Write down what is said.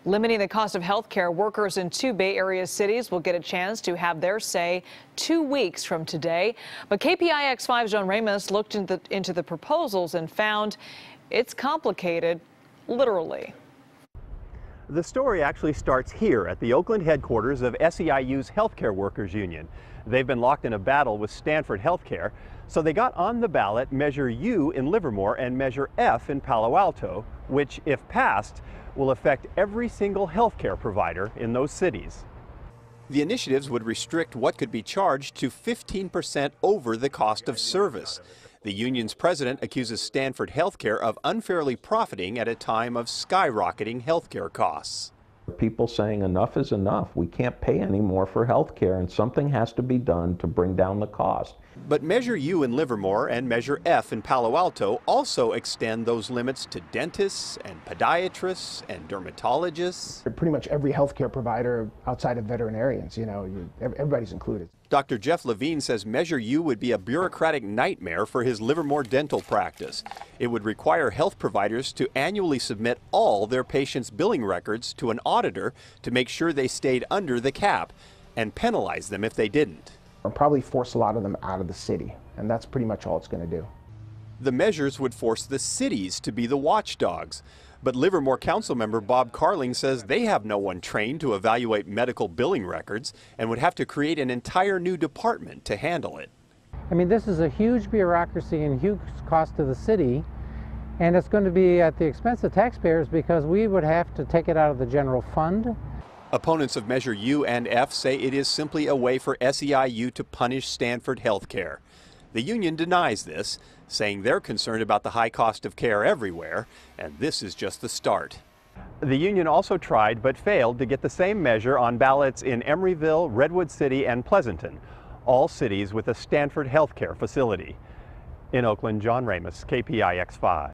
Limiting the cost of health care, workers in 2 Bay Area cities will get a chance to have their say 2 weeks from today. But KPIX 5's John Ramos looked into the proposals and found it's complicated, literally. The story actually starts here at the Oakland headquarters of SEIU's Healthcare Workers Union. They've been locked in a battle with Stanford Healthcare, so they got on the ballot Measure U in Livermore and Measure F in Palo Alto, which, if passed, will affect every single healthcare provider in those cities. The initiatives would restrict what could be charged to 15% over the cost of service. The union's president accuses Stanford Healthcare of unfairly profiting at a time of skyrocketing healthcare costs. People saying enough is enough. We can't pay any more for health care, and something has to be done to bring down the cost. But Measure U in Livermore and Measure F in Palo Alto also extend those limits to dentists and podiatrists and dermatologists. Pretty much every healthcare provider outside of veterinarians, everybody's included. Dr. Jeff Levine says Measure U would be a bureaucratic nightmare for his Livermore dental practice. It would require health providers to annually submit all their patients' billing records to an auditor to make sure they stayed under the cap and penalize them if they didn't. Or probably force a lot of them out of the city, and that's pretty much all it's going to do. The measures would force the cities to be the watchdogs. But Livermore Council member Bob Carling says they have no one trained to evaluate medical billing records and would have to create an entire new department to handle it. I mean, this is a huge bureaucracy and huge cost to the city, and it's going to be at the expense of taxpayers because we would have to take it out of the general fund. Opponents of Measure U and F say it is simply a way for SEIU to punish Stanford Healthcare. The union denies this, saying they're concerned about the high cost of care everywhere, and this is just the start. The union also tried but failed to get the same measure on ballots in Emeryville, Redwood City, and Pleasanton, all cities with a Stanford Healthcare facility. In Oakland, John Ramos, KPIX 5.